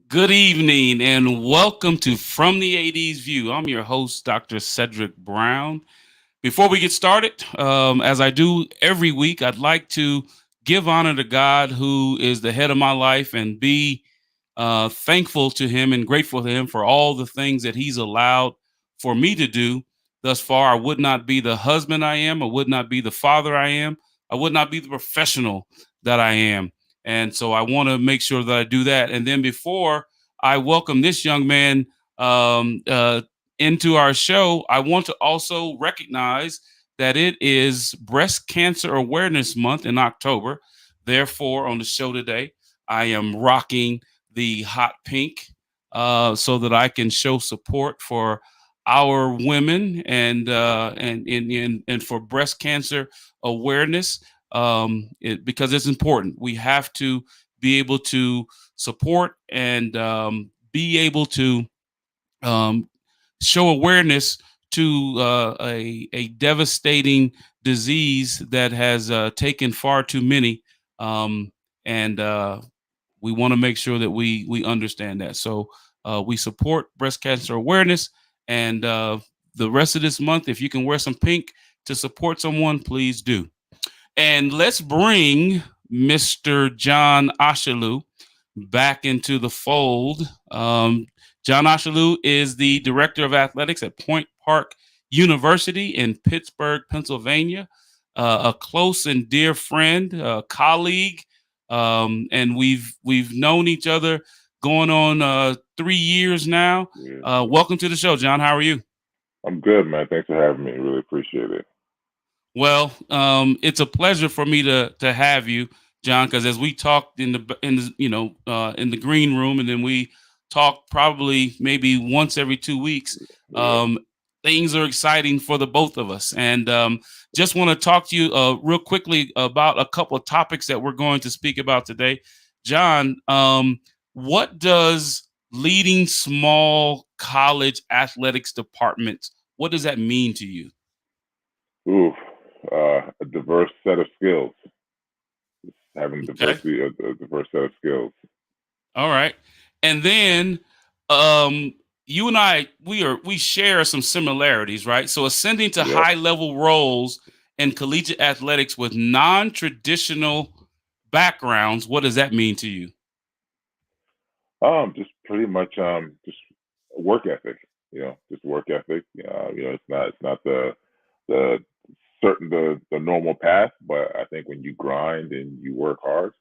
Good evening and welcome to From the 80s View. I'm your host, Dr. Cedric Brown. Before we get started, as I do every week, I'd like to give honor to God, who is the head of my life, and be thankful to Him and grateful to Him for all the things that He's allowed for me to do thus far. I would not be the husband I am, I would not be the father I am, I would not be the professional that I am. And so I want to make sure that I do that. And then before I welcome this young man um, uh, into our show, I want to also recognize that it is Breast Cancer Awareness Month in October. Therefore, on the show today, I am rocking the hot pink so that I can show support for our women and for breast cancer awareness because it's important. We have to be able to support and be able to um, show awareness to a devastating disease that has taken far too many. Um, and We want to make sure that we understand that. So we support breast cancer awareness, and the rest of this month, if you can wear some pink to support someone, please do. And let's bring Mr. John Ashaolu back into the fold. John Ashaolu is the director of athletics at Point Park University in Pittsburgh, Pennsylvania. A close and dear friend, colleague, and we've known each other going on 3 years now. Yeah, Welcome to the show, John. How are you? I'm good, man. Thanks for having me. Really appreciate it. Well, it's a pleasure for me to have you, John, because as we talked in the green room, and then we talk probably maybe once every 2 weeks. Yeah. Um, Things are exciting for the both of us, and just want to talk to you real quickly about a couple of topics that we're going to speak about today, John. What does leading small college athletics departments? What does that mean to you? Ooh, a diverse set of skills. Having Okay. a diverse set of skills. All right. And then um you and I we share some similarities, right? So ascending to Yep. high level roles in collegiate athletics with non-traditional backgrounds, what does that mean to you? Just pretty much just work ethic. Just work ethic. It's not the the normal path, but I think when you grind and you work hard,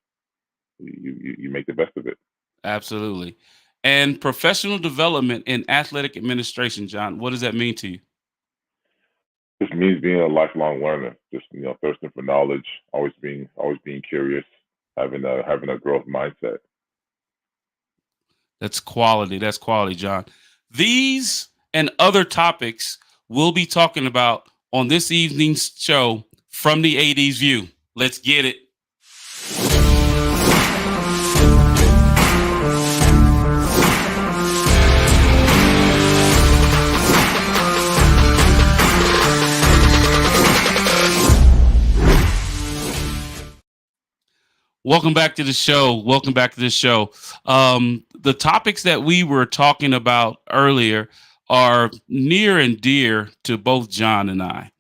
you make the best of it. Absolutely. And professional development in athletic administration, John, what does that mean to you? Just means being a lifelong learner. Just thirsting for knowledge, always being curious, having a growth mindset. That's quality. That's quality, John. These and other topics we'll be talking about on this evening's show from the 80s View. Let's get it. Welcome back to the show. Welcome back to the show. The topics that we were talking about earlier are near and dear to both John and I.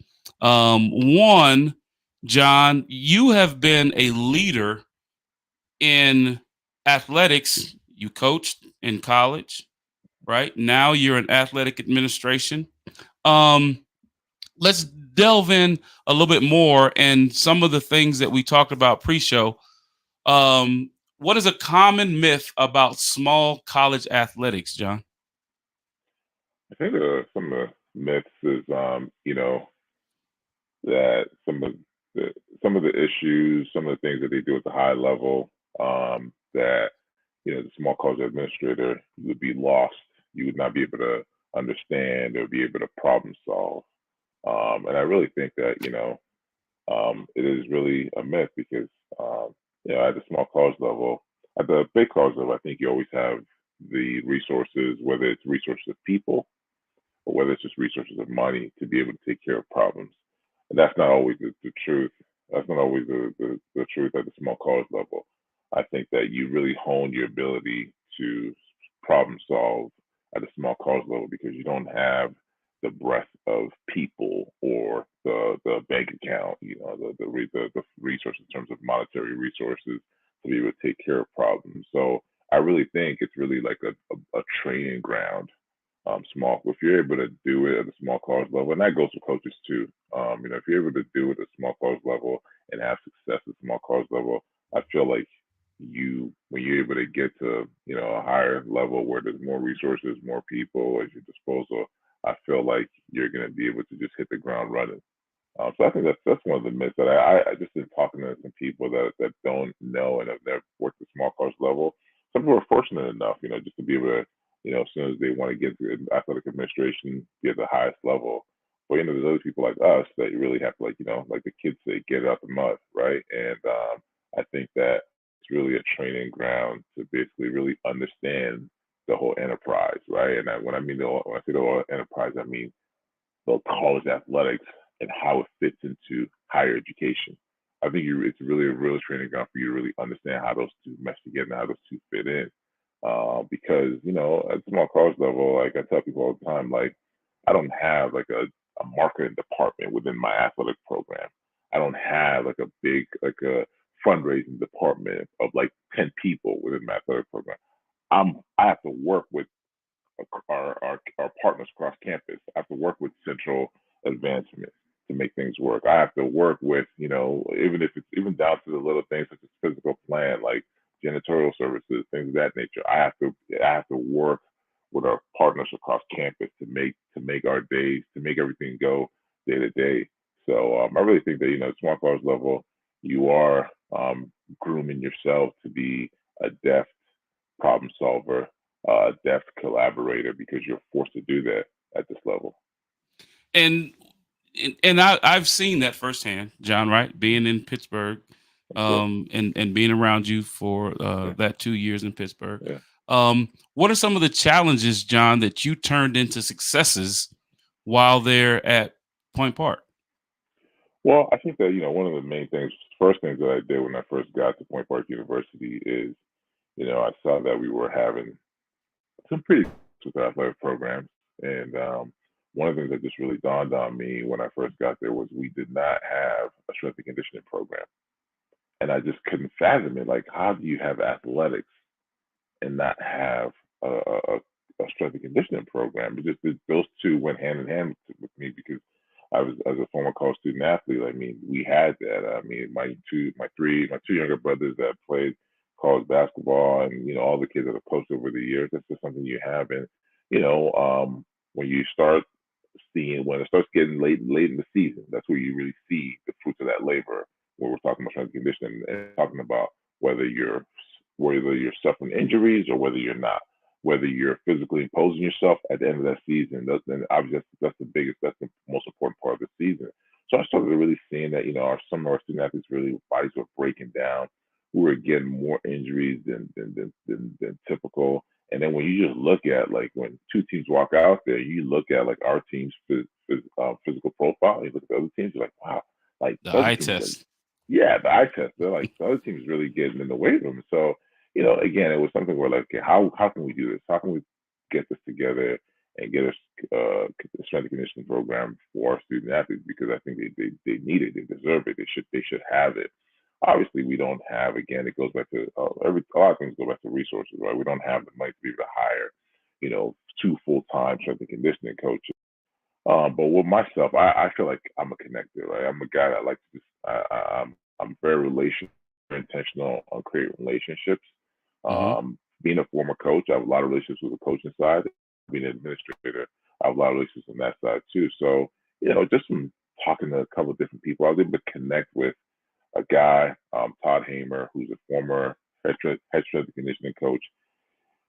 One, John, you have been a leader in athletics. You coached in college, right? Now you're in athletic administration. Um, let's delve in a little bit more and some of the things that we talked about pre-show. What is a common myth about small college athletics, John? I think some of the myths is that the some of the issues, some of the things that they do at the high level, that the small college administrator, you would be lost. You would not be able to understand or be able to problem solve. And I really think that it is really a myth because at the small college level, at the big college level, I think you always have the resources, whether it's resources of people or whether it's just resources of money to be able to take care of problems. And that's not always the truth. That's not always the truth at the small college level. I think that you really hone your ability to problem solve at a small college level because you don't have the breadth of people or the bank account, the resources in terms of monetary resources to be able to take care of problems. So I really think it's really like a training ground. Small, if you're able to do it at a small college level, and that goes for coaches too. If you're able to do it at a small college level and have success at a small college level, I feel like when you're able to get to, a higher level where there's more resources, more people at your disposal, I feel like you're going to be able to just hit the ground running. So I think that's one of the myths that I just been talking to some people that don't know and have never worked at small college level. Some people are fortunate enough, just to be able to, as soon as they want to get to athletic administration, be at the highest level. But there's other people like us that you really have to, like the kids say, get it out the mud, right? And I think that it's really a training ground to basically really understand the whole enterprise, right? And when I say the whole enterprise, I mean the college athletics and how it fits into higher education. I think it's really a real training ground for you to really understand how those two mesh together and how those two fit in. Because at small college level, like I tell people all the time, like I don't have like a marketing department within my athletic program. I don't have like a big like a fundraising department of like 10 people within my athletic program. I have to work with our partners across campus. I have to work with central advancement to make things work. I have to work with, even if it's even down to the little things such as physical plan, like janitorial services, things of that nature. I have to work with our partners across campus to make our days, to make everything go day to day. So I really think that small college level, you are grooming yourself to be a deft problem solver, deft collaborator because you're forced to do that at this level. And I've seen that firsthand, John. Right, being in Pittsburgh, Sure. and being around you for Yeah. that 2 years in Pittsburgh. Yeah. What are some of the challenges, John, that you turned into successes while there at Point Park? Well, I think that one of the main things, first things that I did when I first got to Point Park University is, I saw that we were having some pretty with athletic programs, and one of the things that just really dawned on me when I first got there was we did not have a strength and conditioning program, and I just couldn't fathom it. Like, how do you have athletics and not have a strength and conditioning program? It just those two went hand in hand with me because I was, as a former college student athlete. I mean, we had that. I mean, my two younger brothers that played college basketball, and all the kids that have coached over the years. That's just something you have, and when you start when it starts getting late in the season, that's where you really see the fruits of that labor. When we're talking about strength and conditioning and talking about whether you're suffering injuries or whether you're not, whether you're physically imposing yourself at the end of that season. Then obviously that's the most important part of the season. So I started really seeing that some of our student athletes really bodies were breaking down. We were getting more injuries than typical. And then when you just look at like when two teams walk out there, you look at like our team's physical profile. You look at the other teams, you're like, wow, like The the other eye teams, like, test. yeah, the eye test. They're like the other team's really getting in the weight room. So again, it was something where like, okay, how can we do this? How can we get this together and get a strength and conditioning program for our student athletes? Because I think they need it, they deserve it, they should have it. Obviously, we don't have. Again, it goes back to a lot of things go back to resources, right? We don't have the money to be able to hire, two full-time strength and conditioning coaches. But with myself, I feel like I'm a connector, right? I'm a guy that likes to just, I'm very relational, very intentional on creating relationships. Hmm. Being a former coach, I have a lot of relationships with the coaching side. Being an administrator, I have a lot of relationships on that side too. So, just from talking to a couple of different people, I was able to connect with a guy, Todd Hamer, who's a former head strength and conditioning coach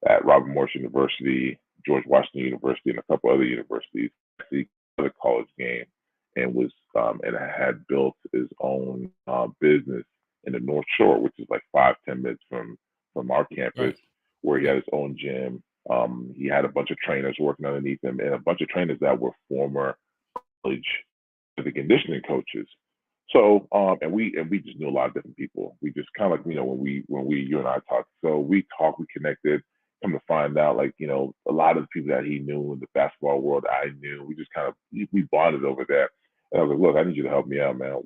at Robert Morris University, George Washington University, and a couple other universities. He played a college game and and had built his own business in the North Shore, which is like 5-10 minutes from our campus, Right. where he Yeah. had his own gym. He had a bunch of trainers working underneath him, and a bunch of trainers that were former college the conditioning coaches. So and we just knew a lot of different people. We just kind of like when you and I talked. So we talked, we connected, come to find out, like, a lot of the people that he knew in the basketball world, I knew. We just kind of we bonded over that. And I was like, look, I need you to help me out, man.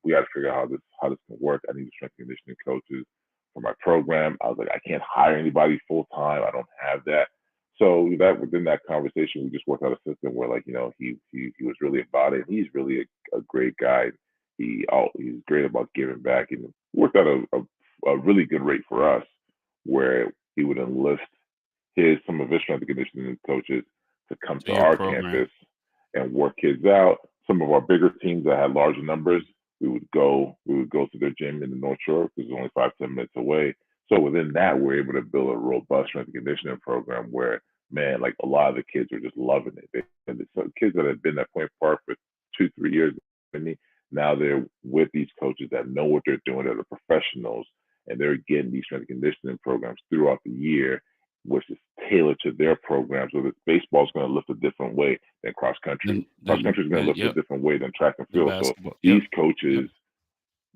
We got to figure out how this can work. I need strength and conditioning coaches for my program. I was like, I can't hire anybody full time. I don't have that. So that within that conversation, we just worked out a system where, like, he was really about it. He's really a great guy. He's great about giving back, and worked out a really good rate for us, where he would enlist some of his strength and conditioning coaches to come To to your our program. campus and work kids out. Some of our bigger teams that had larger numbers, we would go to their gym in the North Shore, because it's only 5-10 minutes away. So within that, we're able to build a robust strength and conditioning program where, man, like, a lot of the kids are just loving it. Some kids that have been at Point Park for 2-3 years, now they're with these coaches that know what they're doing, that are professionals, and they're getting these strength and conditioning programs throughout the year, which is tailored to their programs. So that baseball is going to lift a different way than cross country. Cross country is going to lift a Yep, different way than track and the field. So basketball. these Yep, yep. coaches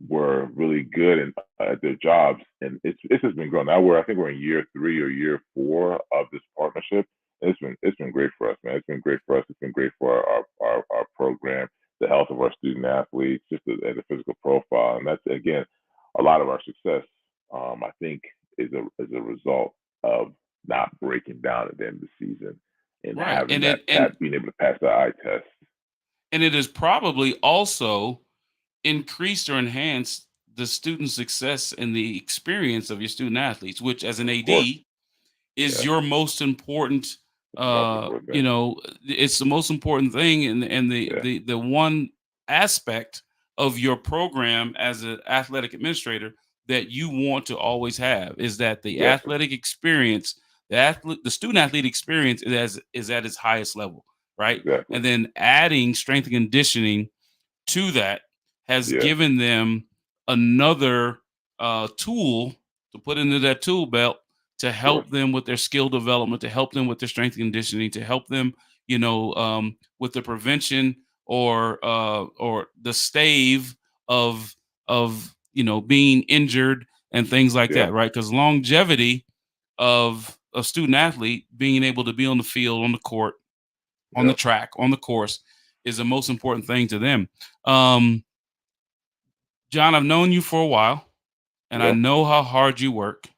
were really good at their jobs, and it's just been growing. Now I think we're in year 3 or year 4 of this partnership. And it's been great for us, man. It's been great for us. It's been great for our program, the health of our student athletes, just the physical profile, and that's, again, a lot of our success. I think is a result of not breaking down at the end of the season and Right. having that being able to pass the eye test. And it is probably also increased or enhanced the student success and the experience of your student athletes, which as an Of course, AD is yeah, your most important, it's the most important thing. it's the most important thing, and Yeah, the one aspect of your program as an athletic administrator that you want to always have is that the exactly, athletic experience, the student athlete experience is at its highest level, right? exactly. And then adding strength and conditioning to that has Yeah, given them another tool to put into that tool belt to of course. help them with their skill development, to help them with their strength and conditioning, to help them, with the prevention or the stave of being injured and things like Yeah, that, right? Because longevity of a student athlete being able to be on the field, on the court, on the yeah, track, on the course is the most important thing to them. Um, John, I've known you for a while, and I yeah. know how hard you work,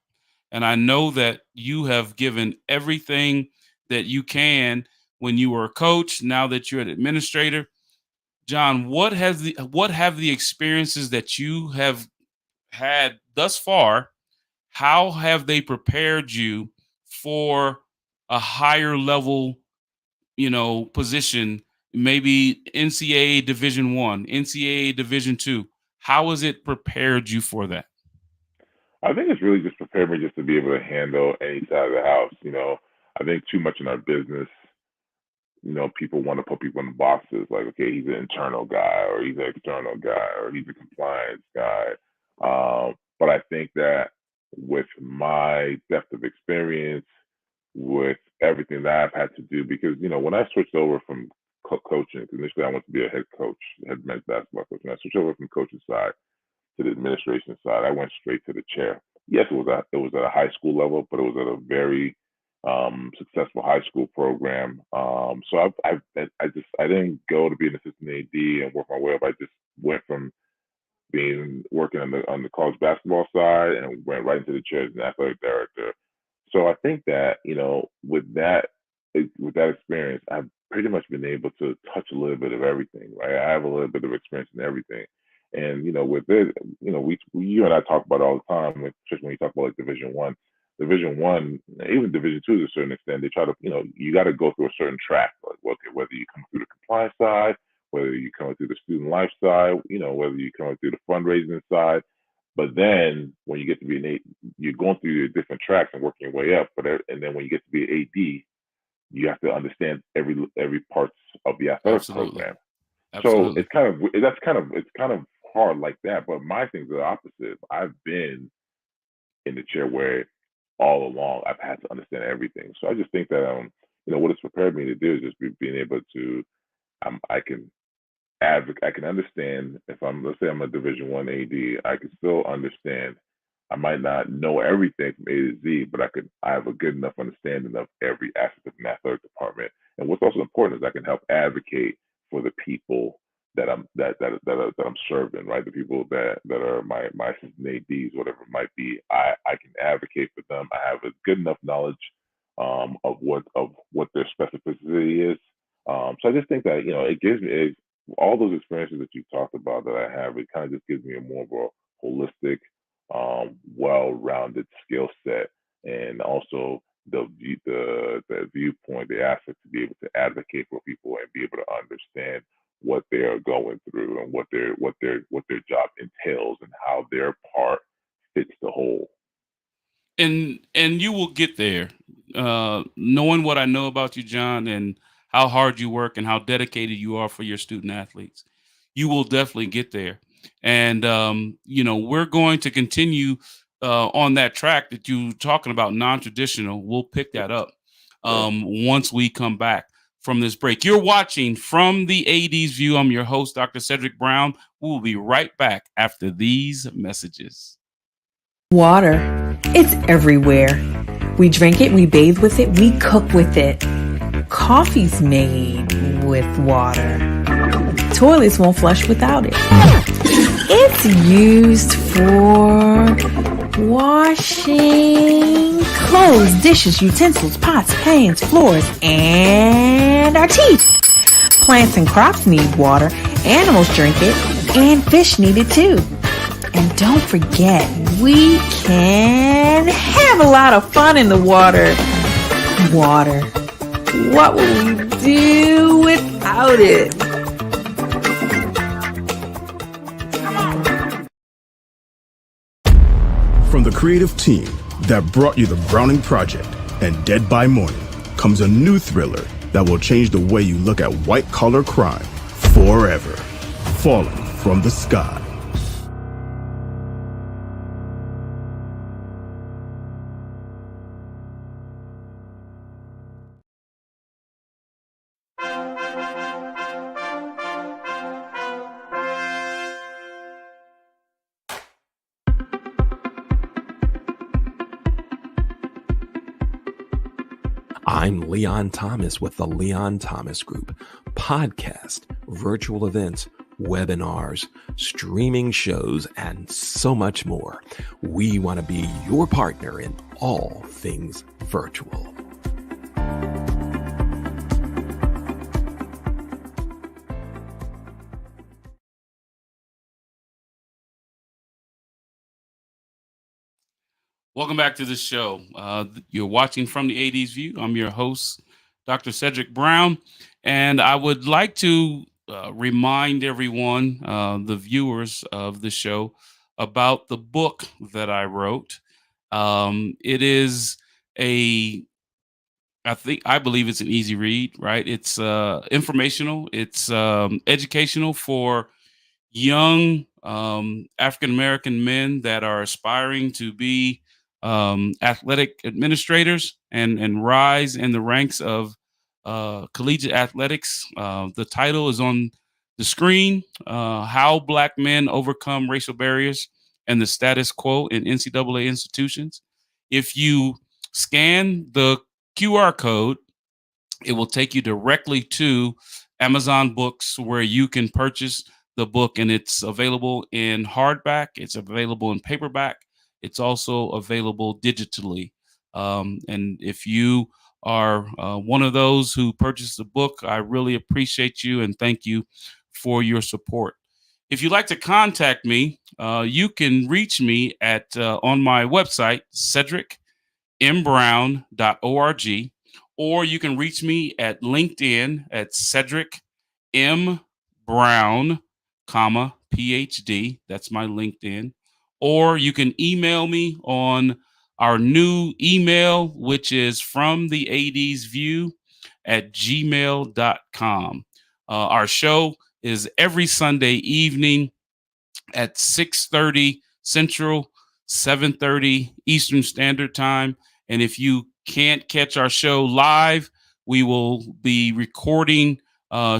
and I know that you have given everything that you can when you were a coach. Now that you're an administrator, John, what have the experiences that you have had thus far? How have they prepared you for a higher level position, maybe NCAA Division One, NCAA Division Two? How has it prepared you for that? I think it's really just prepared me just to be able to handle any side of the house. I think too much in our business, people want to put people in boxes, like, okay, he's an internal guy, or he's an external guy, or he's a compliance guy. But I think that with my depth of experience, with everything that I've had to do, because when I switched over from coaching, 'cause initially I wanted to be a head coach, head men's basketball coach, and I switched over from coaching side to the administration side. I went straight to the chair. Yes, it was at a high school level, but it was at a very successful high school program. So I didn't go to be an assistant AD and work my way up. I just went from being working on the college basketball side and went right into the chair as an athletic director. So I think that with that experience, I've pretty much been able to touch a little bit of everything. Right, I have a little bit of experience in everything, and with it, we you and I talk about it all the time, especially when you talk about like Division One, even Division Two to a certain extent. They try to you got to go through a certain track, like, okay, whether you come through the compliance side, whether you come through the student life side, whether you come through the fundraising side. But then when you get to be an A, you're going through your different tracks and working your way up. And then when you get to be an AD, you have to understand every parts of the athletic Absolutely, program. So absolutely. it's kind of hard like that. But my thing's the opposite. I've been in the chair where all along I've had to understand everything. So I just think that what it's prepared me to do is just being able to I can I can understand if let's say I'm a Division One AD, I can still understand I might not know everything from A to Z, but I have a good enough understanding of every aspect of an athletic department. And what's also important is I can help advocate for the people that I'm serving, right? The people that are my assistant ADs, whatever it might be. I can advocate for them. I have a good enough knowledge of what their specificity is. So I just think that it gives me all those experiences that you talked about that I have. It kind of just gives me a more of a holistic, well-rounded skill set, and also the viewpoint, the aspect to be able to advocate for people and be able to understand what they are going through and what their job entails and how their part fits the whole. And you will get there. Knowing what I know about you, John, and how hard you work and how dedicated you are for your student athletes, you will definitely get there. And we're going to continue on that track that you talking about, non-traditional. We'll pick that up once we come back from this break. You're watching From the AD's View. I'm your host, Dr. Cedric Brown. We will be right back after these messages. Water. It's everywhere. We drink it, we bathe with it, we cook with it. Coffee's made with water. Toilets won't flush without it. It's used for washing clothes, dishes, utensils, pots, pans, floors, and our teeth. Plants and crops need water, animals drink it, and fish need it too. And don't forget, we can have a lot of fun in the water. Water. What will we do without it? From the creative team that brought you The Browning Project and Dead by Morning comes a new thriller that will change the way you look at white-collar crime forever. Falling from the Sky. I'm Leon Thomas with the Leon Thomas Group. Podcast, virtual events, webinars, streaming shows, and so much more. We want to be your partner in all things virtual. Welcome back to the show. You're watching From the AD's View. I'm your host, Dr. Cedric Brown, and I would like to remind everyone, the viewers of the show, about the book that I wrote. It is I believe it's an easy read, right? It's informational. It's educational for young African American men that are aspiring to be athletic administrators and rise in the ranks of collegiate athletics. The title is on the screen: How Black Men Overcome Racial Barriers and the Status Quo in NCAA Institutions. If you scan the QR code, it will take you directly to Amazon Books, where you can purchase the book, and it's available in hardback. It's available in paperback. It's also available digitally. And if you are one of those who purchased the book, I really appreciate you and thank you for your support. If you'd like to contact me, you can reach me at on my website, cedricmbrown.org, or you can reach me at LinkedIn at Cedric M. Brown, PhD. That's my LinkedIn. Or you can email me on our new email, which is fromtheadsview@gmail.com. Our show is every Sunday evening at 6:30 Central, 7:30 Eastern Standard Time. And if you can't catch our show live, we will be recording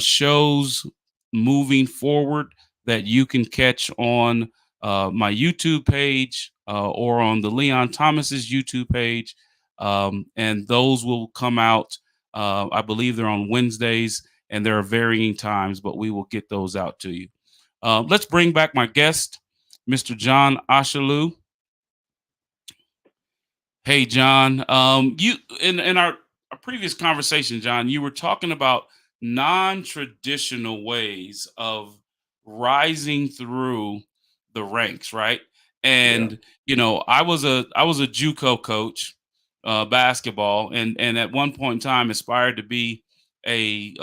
shows moving forward that you can catch on my YouTube page, or on the Leon Thomas's YouTube page. And those will come out. I believe they're on Wednesdays, and there are varying times, but we will get those out to you. Let's bring back my guest, Mr. John Ashaolu. Hey, John. You in our previous conversation, John, you were talking about non-traditional ways of rising through the ranks, right? And I was a JUCO coach, basketball, and at one point in time aspired to be a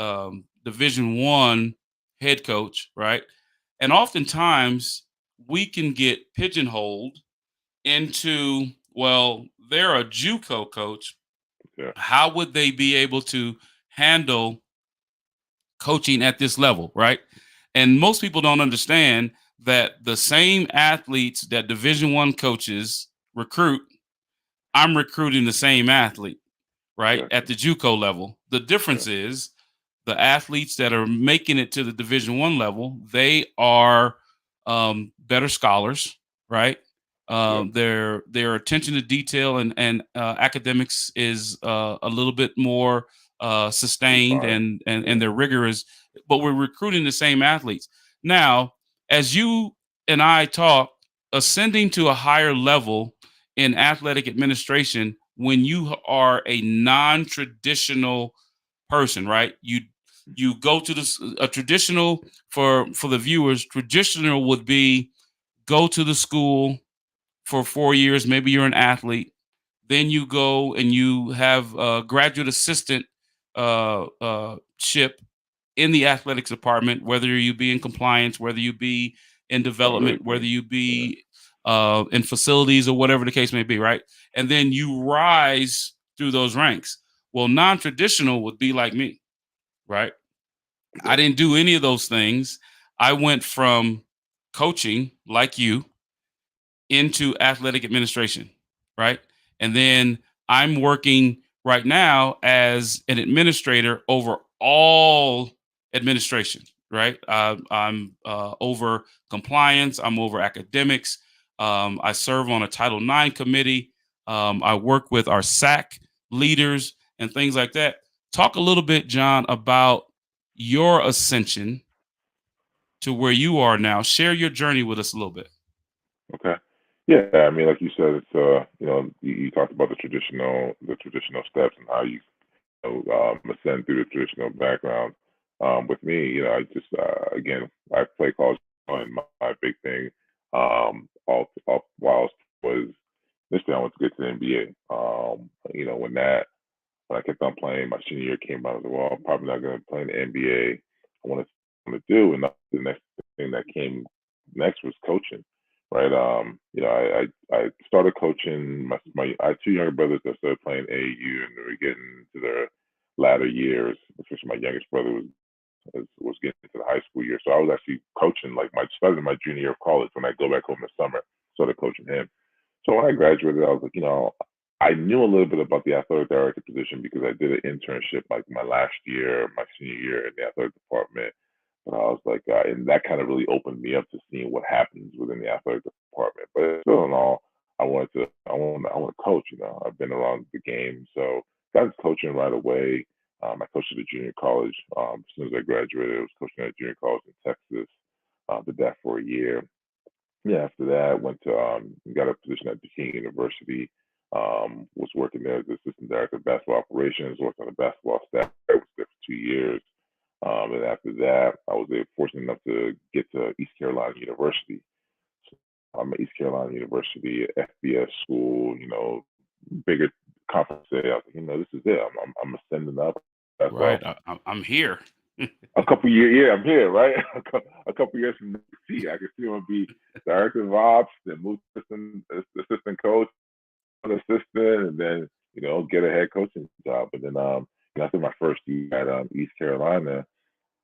Division I head coach, right? And oftentimes we can get pigeonholed into, well, they're a JUCO coach. Yeah. How would they be able to handle coaching at this level, right? And most people don't understand that the same athletes that Division I coaches recruit, I'm recruiting the same athlete, right? Exactly. At the JUCO level. The difference is the athletes that are making it to the Division I level, they are better scholars, right? Their attention to detail and academics is a little bit more sustained, and their rigor is. But we're recruiting the same athletes now. As you and I talk, ascending to a higher level in athletic administration, when you are a non-traditional person, right? You go to a traditional, for the viewers. Traditional would be go to the school for 4 years. Maybe you're an athlete. Then you go and you have a graduate assistant ship in the athletics department, whether you be in compliance, whether you be in development, whether you be in facilities or whatever the case may be, right? And then you rise through those ranks. Well, non-traditional would be like me, right? I didn't do any of those things. I went from coaching, like you, into athletic administration, right? And then I'm working right now as an administrator over all administration, right? I'm over compliance. I'm over academics. I serve on a Title IX committee. I work with our SAC leaders and things like that. Talk a little bit, John, about your ascension to where you are now. Share your journey with us a little bit. Okay. Yeah, I mean, like you said, it's you talked about the traditional steps and how you ascend through the traditional background. With me, I just again, I play college, and my big thing, all while was initially I wanted to get to the NBA. When I kept on playing, my senior year came out, I was like, well, I'm probably not going to play in the NBA. I wanted to do, and the next thing that came next was coaching, right? I started coaching. I had two younger brothers that started playing AAU, and they were getting to their latter years. Especially my youngest brother was getting into the high school year, so I was actually coaching. Like started my junior year of college. When I go back home in the summer, started coaching him. So when I graduated, I was like, I knew a little bit about the athletic director position because I did an internship like my last year, my senior year in the athletic department. And I was like, and that kind of really opened me up to seeing what happens within the athletic department. But still in all, I want to coach. I've been around the game, so got into coaching right away. I coached at a junior college. As soon as I graduated, I was coaching at a junior college in Texas. Did that for a year. Yeah, after that, went to got a position at Duquesne University. Was working there as assistant director of basketball operations. Worked on the basketball staff. I was there for 2 years. And after that, I was fortunate enough to get to East Carolina University. So I'm at East Carolina University, FBS school. Bigger conference. I was like, this is it. I'm ascending up. That's right. I'm here. A couple years, yeah, I'm here, right? A couple years from now, I can see him be director of ops, then move to assistant coach, an assistant, and then get a head coaching job. But then after my first year at East Carolina,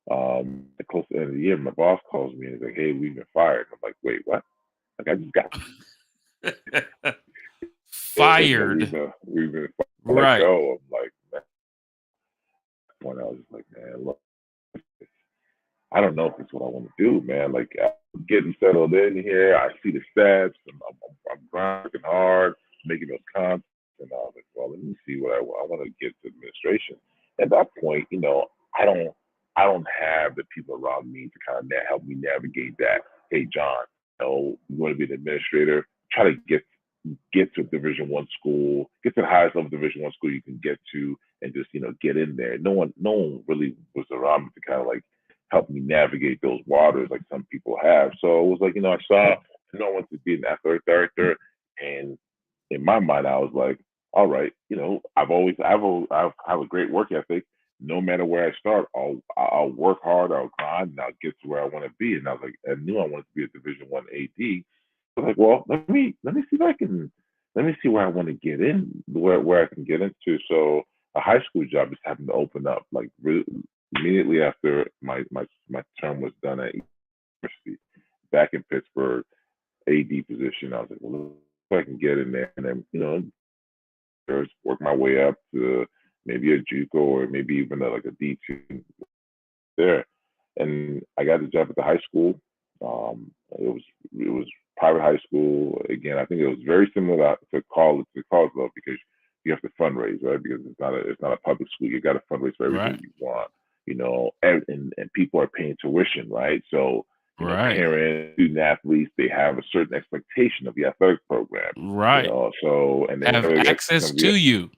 close to the end of the year, my boss calls me and he's like, "Hey, we've been fired." I'm like, "Wait, what?" Like, I just got fired. We've been right. Let go. I'm like, man. When I was just like, man, look, I don't know if it's what I want to do, man. Like, getting settled in here. I see the stats. I'm grinding hard, making those content, and I was like, well, let me see what I want. I want to get to administration. At that point, I don't have the people around me to kind of help me navigate that. Hey, John, you want to be an administrator? Try to get to a Division I school, get to the highest level Division I school you can get to, and just get in there. No one really was around me to kind of like help me navigate those waters like some people have. So it was like I saw I wanted to be an athletic director, and in my mind I was like, all right, I have a great work ethic. No matter where I start, I'll work hard, I'll grind, and I'll get to where I want to be. And I was like, I knew I wanted to be a Division I AD. I was like, well, let me see if I can let me see where I want to get in, where I can get into. So a high school job just happened to open up like really, immediately after my term was done at university back in Pittsburgh, AD position. I was like, well, if I can get in there, and then just work my way up to maybe a JUCO or maybe even like a D2 there. And I got the job at the high school. It was private high school. Again, I think it was very similar to college level because you have to fundraise, right? Because it's not a public school. You got to fundraise for everything Right. you want, and people are paying tuition, right? So Right. parents, student athletes, they have a certain expectation of the athletic program, Right. So and they Have have access to you.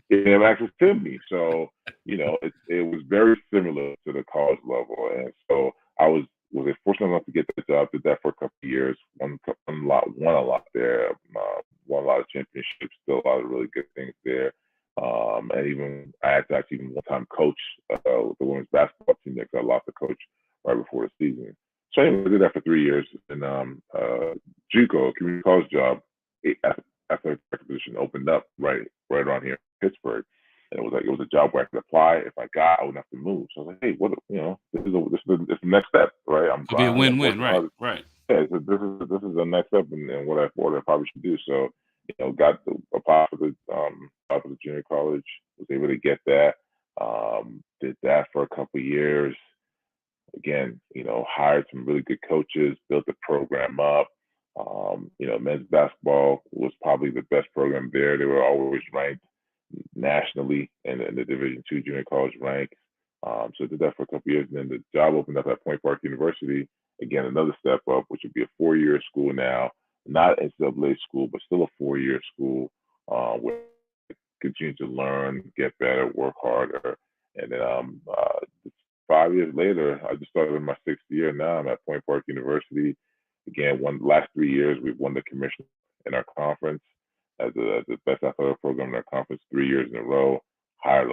they have access to me. So, it was very similar to the college level. And so I was fortunate enough to get that job, did that for a couple of years, won a lot there, won a lot of championships, still a lot of really good things there. And even I had to actually even one time coach the women's basketball team because I lost the coach right before the season. So anyway, I did that for 3 years. And JUCO, community college job, athletic position opened up right around here in Pittsburgh. And it was a job where I could apply. If I got, I wouldn't have to move. So I was like, hey, this is the next step, right? I'm It'll be a grinding, I'm win-win. working Right. hard. Right. Yeah, so this is the next step and what I probably should do. So, got to apply for the junior college, was able to get that. Did that for a couple of years. Again, hired some really good coaches, built the program up. Men's basketball was probably the best program there. They were always ranked nationally in the Division II junior college ranks. So I did that for a couple of years, and then the job opened up at Point Park University. Again, another step up, which would be a 4-year school now, not NCAA school, but still a 4-year school where I continue to learn, get better, work harder, and then 5 years later, I just started in my 6th year now. I'm at Point Park University. Again, last 3 years, we've won the commission in our conference as the best athletic program in our conference 3 years in a row. I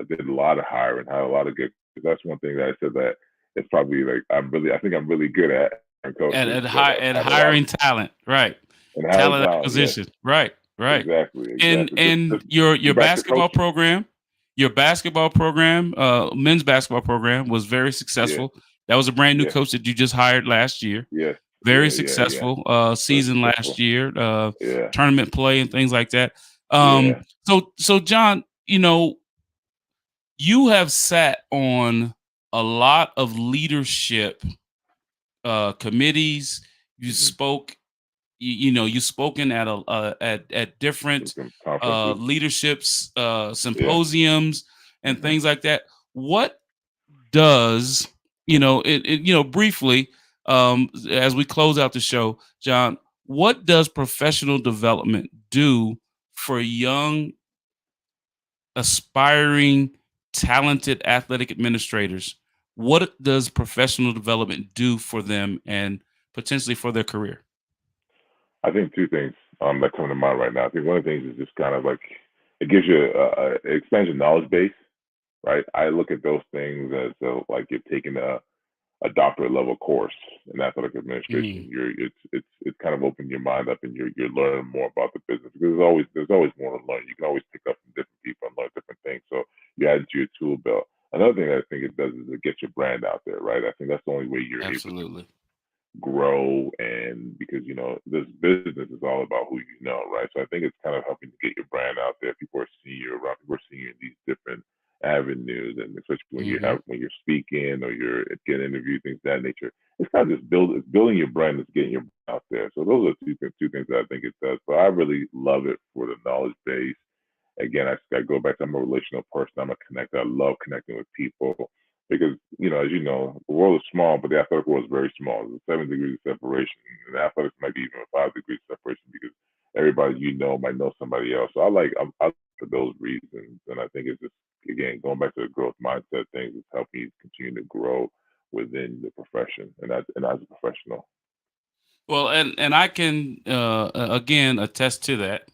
did a lot of hiring, hired a lot of good. That's one thing that I said that it's probably like I think I'm really good at coaches, but I've At had a lot hiring talent. Right. and hiring Talent talent. Yes, acquisition. Right. Right. exactly. And Just your back to basketball coaching. program, men's basketball program was very successful. That was a brand new Yeah, coach that you just hired last year. yeah, Very yeah. successful Very season last successful. year, Yeah, tournament play and things like that. yeah. So John, you have sat on a lot of leadership committees. You Mm-hmm. spoke. You've spoken at different Some conferences. leaderships Yeah. symposiums and Mm-hmm. things like that. What does briefly as we close out the show, John? What does professional development do for young, aspiring, talented athletic administrators? What does professional development do for them and potentially for their career? I think two things that come to mind right now. I think one of the things is just kind of like it gives you it expands your knowledge base, right? I look at those things as like you're taking a doctorate level course in athletic administration. Mhm. It's kind of opened your mind up and you're learning more about the business because there's always more to learn. You can always pick up from different people and learn different things. So you add it to your tool belt. Another thing I think it does is it gets your brand out there, right? I think that's the only way you're able to Absolutely. grow, and because this business is all about who you know, right? So I think it's kind of helping to get your brand out there. People are seeing you around, people are seeing you in these different avenues, and especially when Mm-hmm. when you're speaking or you're getting interviews, things of that nature. It's kind of just building your brand, it's getting your brand out there. So those are two things that I think it does. But I really love it for the knowledge base. Again, I go back to, I'm a relational person. I'm a connector. I love connecting with people because, as you know, the world is small, but the athletic world is very small. There's 7 degrees of separation, and athletics might be even 5 degrees of separation because everybody might know somebody else. So I for those reasons, and I think it's just, again, going back to the growth mindset things, it's helping you continue to grow within the profession and as a professional. Well, and I can again attest to that,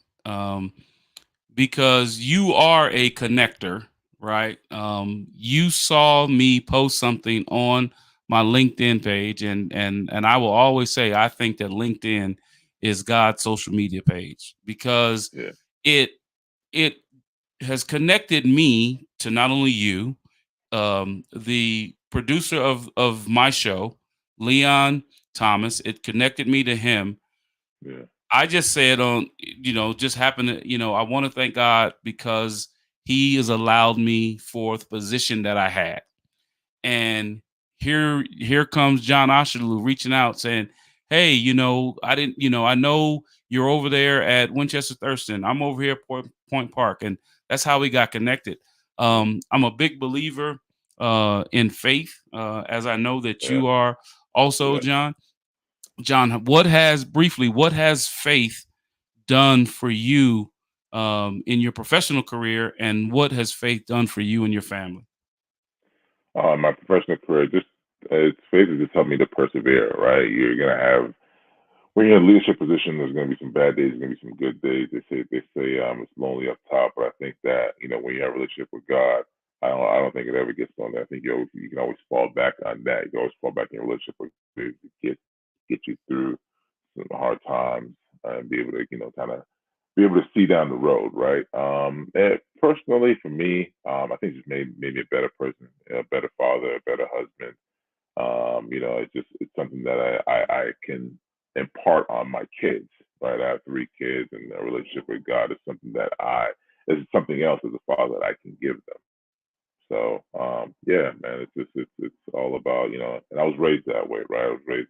because you are a connector, right? You saw me post something on my LinkedIn page, and I will always say I think that LinkedIn is God's social media page because Yeah, it it has connected me to not only you, the producer of my show, Leon Thomas. It connected me to him. yeah, I just said just happened to, I want to thank God because he has allowed me for the position that I had. And here comes John Ashaolu reaching out saying, "Hey, I didn't, I know you're over there at Winchester Thurston. I'm over here at Point Park." And that's how we got connected. I'm a big believer in faith, as I know that yeah, you are also, yeah. John. John, what has faith done for you in your professional career, and what has faith done for you and your family? My professional career, just it's basically just helped me to persevere. Right, you're gonna have when you're in a leadership position, there's gonna be some bad days, there's gonna be some good days. They say it's lonely up top, but I think that when you have a relationship with God, I don't think it ever gets lonely. I think you can always fall back on that. You can always fall back in your relationship with God to get you through some hard times and be able to kind of be able to see down the road, right? And personally, for me, I think it's just made me a better person, a better father, a better husband. It's something that I can impart on my kids, right? I have 3 kids, and a relationship with God is something that is something else as a father that I can give them. So yeah, man, it's all about and I was raised that way, right? I was raised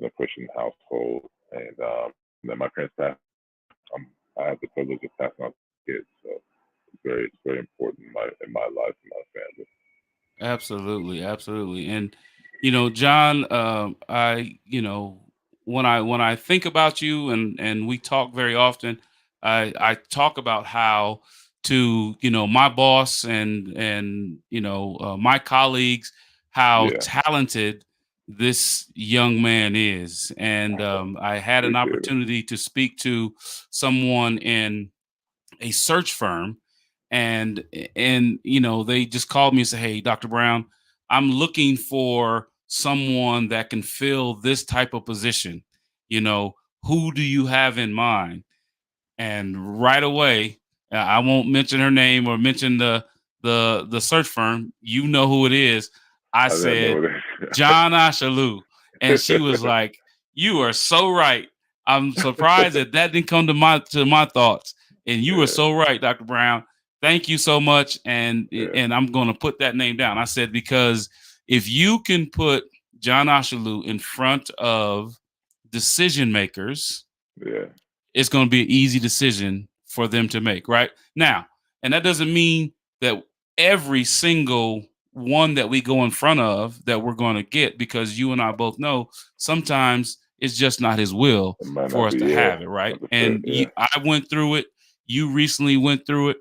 in a Christian household, and then my parents passed. I have the privilege of passing on to kids, so it's very important in my life and my family. Absolutely, absolutely. And John, I when I think about you and we talk very often, I talk about how to my boss and my colleagues how Yeah, talented this young man is. And I had an appreciate it. opportunity to speak to someone in a search firm, and they just called me and said, "Hey, Dr. Brown, I'm looking for someone that can fill this type of position. you know who do you have in mind?" And right away, I won't mention her name or mention the search firm. You know who it is. I I didn't know said, it. "John Ashaolu," and she was like, "You are so right. I'm surprised that didn't come to my thoughts." And you were Yeah, so right, Dr. Brown. Thank you so much. And yeah, and I'm going to put that name down. I said, because if you can put John Ashaolu in front of decision makers, yeah. it's going to be an easy decision for them to make right now. And that doesn't mean that every single one that we go in front of that we're going to get, because you and I both know sometimes it's just not his will It might for not us be. to Yeah, have it right. not the fit. And Yeah, I went through it. You recently went through it,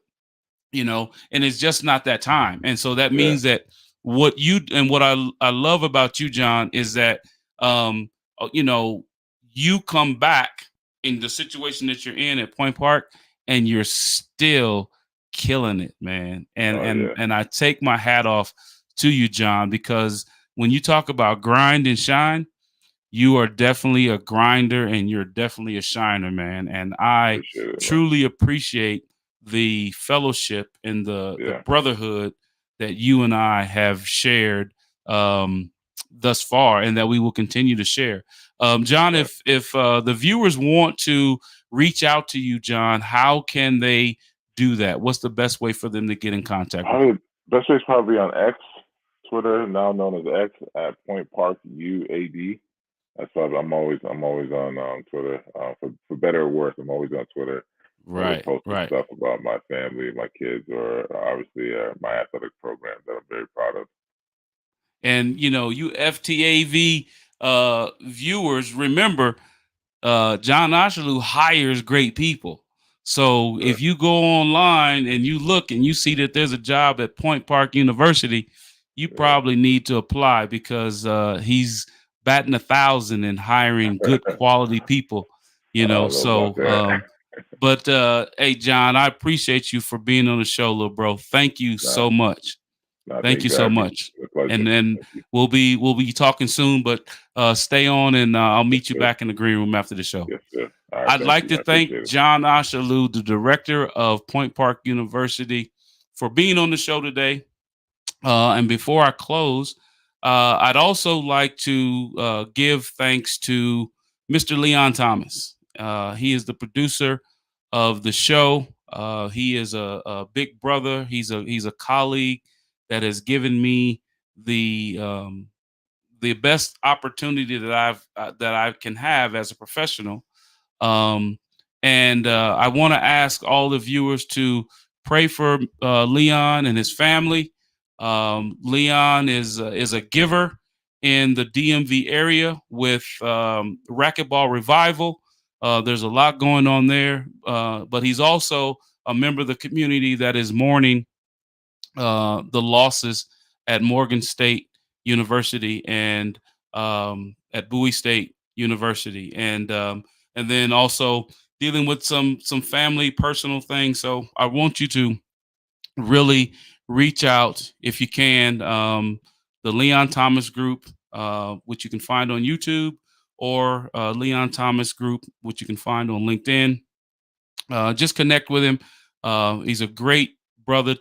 and it's just not that time. And so that yeah. means that what I love about you, John, is that um you know you come back in the situation that you're in at Point Park, and you're still killing it, man. and Oh and yeah, and I take my hat off to you, John, because when you talk about grind and shine, you are definitely a grinder and you're definitely a shiner, man. And I appreciate it, man. truly appreciate the fellowship and the Yeah, brotherhood that you and I have shared thus far, and that we will continue to share. John, right. if the viewers want to reach out to you, John, how can they do that? What's the best way for them to get in contact with Probably you? Best place probably on X, Twitter, now known as X, at Point Park UAD. That's why I'm always on Twitter. For better or worse, I'm always on Twitter. Whether Right, posting right. stuff about my family, my kids, or obviously my athletic program that I'm very proud of. And you FTAV viewers, remember, John Ashaolu hires great people. So Sure. if you go online and you look and you see that there's a job at Point Park University, you probably need to apply, because he's batting 1,000 and hiring good quality people. I don't know about So that. but hey, John, I appreciate you for being on the show, little bro. Thank you Nah, so much. Thank thanks you for so having me. much. It's a pleasure. And then Thank you. we'll be talking soon, but stay on, and I'll Yes, meet you sir. back in the green room after the show. Yes, sir. All right, I'd thank like you. to I thank appreciate it. John Ashaolu, the director of Point Park University, for being on the show today. And before I close, I'd also like to give thanks to Mr. Leon Thomas. He is the producer of the show. He is a big brother. He's a colleague that has given me the best opportunity that I can have as a professional. Um, and I want to ask all the viewers to pray for Leon and his family. Leon is a giver in the DMV area with Racquetball Revival. There's a lot going on there, but he's also a member of the community that is mourning the losses at Morgan State University and at Bowie State University, and then also dealing with some family personal things. So I want you to really reach out if you can. The Leon Thomas Group, which you can find on YouTube, or Leon Thomas Group, which you can find on LinkedIn. Just connect with him. He's a great brother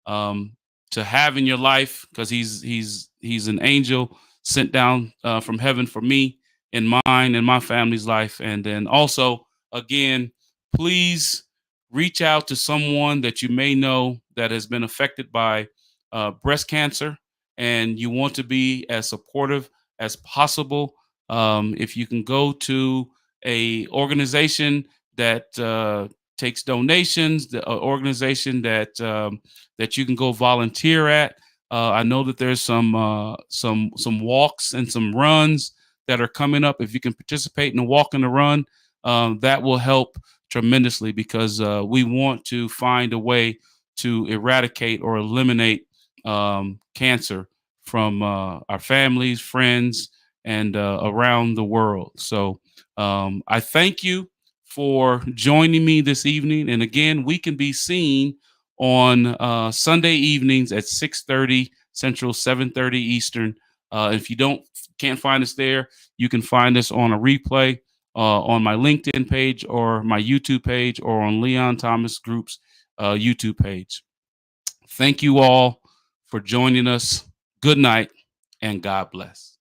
um, to have in your life, because he's an angel sent down from heaven for me in mine and my family's life. And then also, again, please reach out to someone that you may know that has been affected by breast cancer, and you want to be as supportive as possible. If you can go to a organization that takes donations, the organization that you can go volunteer at. I know that there's some walks and some runs that are coming up. If you can participate in a walk and a run, that will help tremendously, because we want to find a way to eradicate or eliminate cancer from our families, friends, and around the world. So I thank you for joining me this evening. And again, we can be seen on Sunday evenings at 6:30 Central, 7:30 Eastern. If you can't find us there, you can find us on a replay on my LinkedIn page or my YouTube page, or on Leon Thomas Group's YouTube page. Thank you all for joining us. Good night and God bless.